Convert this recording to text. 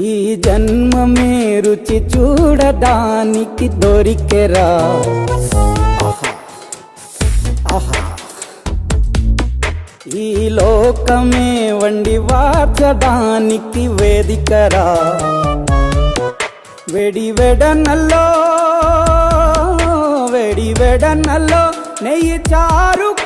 ఈ జన్మమే రుచి చూడడానికి దొరికెరా. ఈ లోకమే వండి వార్చడానికి వేదికరా. వెడి వెడనల్లో నెయ్యి చారు